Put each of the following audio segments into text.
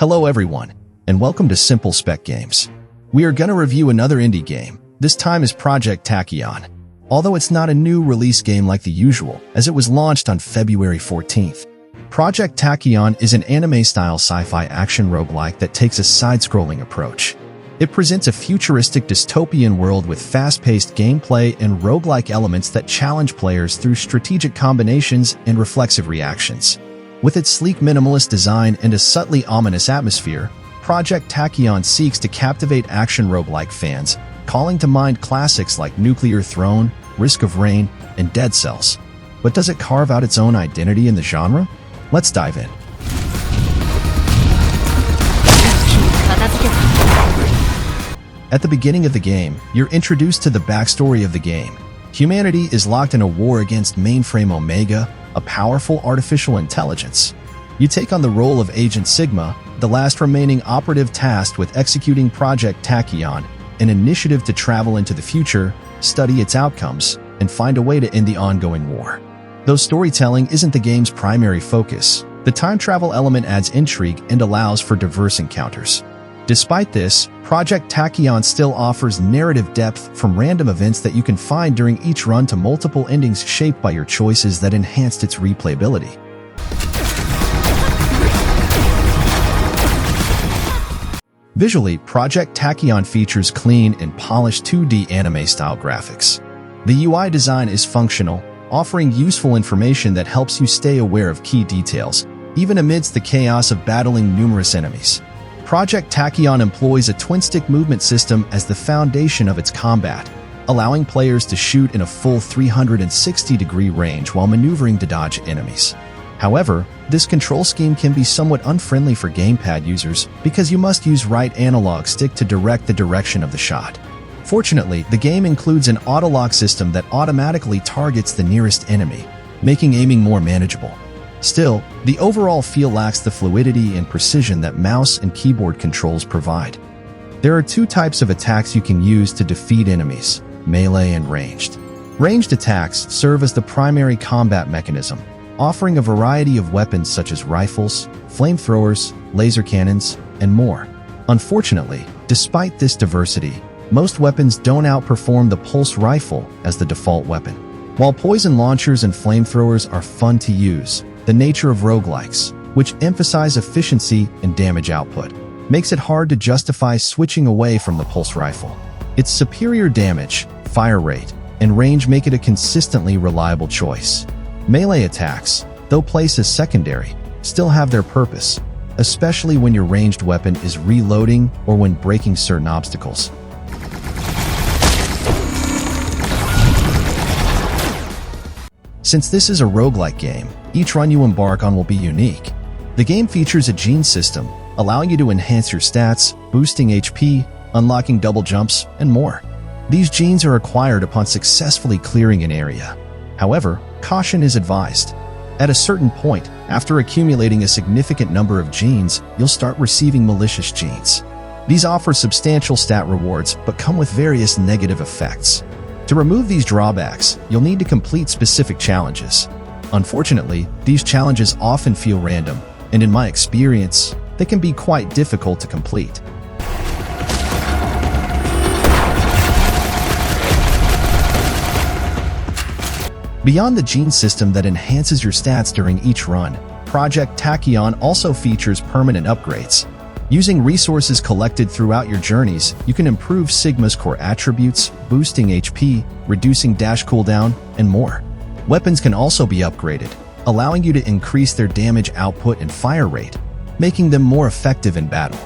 Hello everyone, and welcome to Simple Spec Games. We are gonna review another indie game. This time is Project Tachyon. Although it's not a new release game like the usual, as it was launched on February 14th. Project Tachyon is an anime-style sci-fi action roguelike that takes a side-scrolling approach. It presents a futuristic dystopian world with fast-paced gameplay and roguelike elements that challenge players through strategic combinations and reflexive reactions. With its sleek minimalist design and a subtly ominous atmosphere, Project Tachyon seeks to captivate action roguelike fans, calling to mind classics like Nuclear Throne, Risk of Rain, and Dead Cells. But does it carve out its own identity in the genre? Let's dive in. At the beginning of the game, you're introduced to the backstory of the game. Humanity is locked in a war against Mainframe Omega, a powerful artificial intelligence. You take on the role of Agent Sigma, the last remaining operative tasked with executing Project Tachyon, an initiative to travel into the future, study its outcomes, and find a way to end the ongoing war. Though storytelling isn't the game's primary focus, the time travel element adds intrigue and allows for diverse encounters. Despite this, Project Tachyon still offers narrative depth from random events that you can find during each run to multiple endings shaped by your choices that enhanced its replayability. Visually, Project Tachyon features clean and polished 2D anime-style graphics. The UI design is functional, offering useful information that helps you stay aware of key details, even amidst the chaos of battling numerous enemies. Project Tachyon employs a twin-stick movement system as the foundation of its combat, allowing players to shoot in a full 360-degree range while maneuvering to dodge enemies. However, this control scheme can be somewhat unfriendly for gamepad users because you must use right analog stick to direct the direction of the shot. Fortunately, the game includes an auto-lock system that automatically targets the nearest enemy, making aiming more manageable. Still, the overall feel lacks the fluidity and precision that mouse and keyboard controls provide. There are two types of attacks you can use to defeat enemies: melee and ranged. Ranged attacks serve as the primary combat mechanism, offering a variety of weapons such as rifles, flamethrowers, laser cannons, and more. Unfortunately, despite this diversity, most weapons don't outperform the pulse rifle as the default weapon. While poison launchers and flamethrowers are fun to use, the nature of roguelikes, which emphasize efficiency and damage output, makes it hard to justify switching away from the pulse rifle. Its superior damage, fire rate, and range make it a consistently reliable choice. Melee attacks, though placed as secondary, still have their purpose, especially when your ranged weapon is reloading or when breaking certain obstacles. Since this is a roguelike game, each run you embark on will be unique. The game features a gene system, allowing you to enhance your stats, boosting HP, unlocking double jumps, and more. These genes are acquired upon successfully clearing an area. However, caution is advised. At a certain point, after accumulating a significant number of genes, you'll start receiving malicious genes. These offer substantial stat rewards, but come with various negative effects. To remove these drawbacks, you'll need to complete specific challenges. Unfortunately, these challenges often feel random, and in my experience, they can be quite difficult to complete. Beyond the gene system that enhances your stats during each run, Project Tachyon also features permanent upgrades. Using resources collected throughout your journeys, you can improve Sigma's core attributes, boosting HP, reducing dash cooldown, and more. Weapons can also be upgraded, allowing you to increase their damage output and fire rate, making them more effective in battle.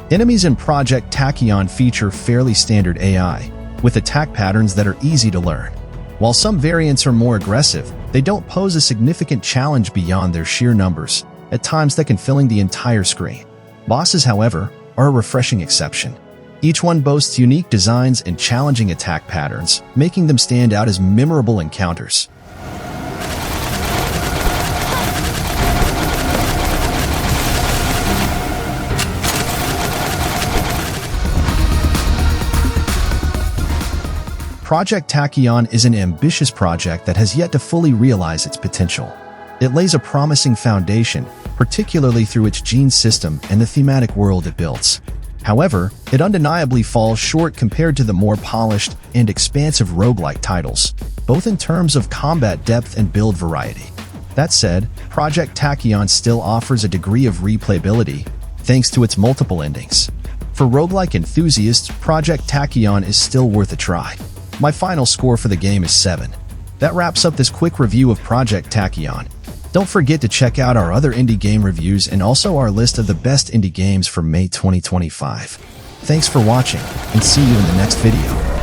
Enemies in Project Tachyon feature fairly standard AI, with attack patterns that are easy to learn. While some variants are more aggressive, they don't pose a significant challenge beyond their sheer numbers, at times that can filling the entire screen. Bosses, however, are a refreshing exception. Each one boasts unique designs and challenging attack patterns, making them stand out as memorable encounters. Project Tachyon is an ambitious project that has yet to fully realize its potential. It lays a promising foundation, particularly through its gene system and the thematic world it builds. However, it undeniably falls short compared to the more polished and expansive roguelike titles, both in terms of combat depth and build variety. That said, Project Tachyon still offers a degree of replayability, thanks to its multiple endings. For roguelike enthusiasts, Project Tachyon is still worth a try. My final score for the game is 7. That wraps up this quick review of Project Tachyon. Don't forget to check out our other indie game reviews and also our list of the best indie games for May 2025. Thanks for watching, and see you in the next video.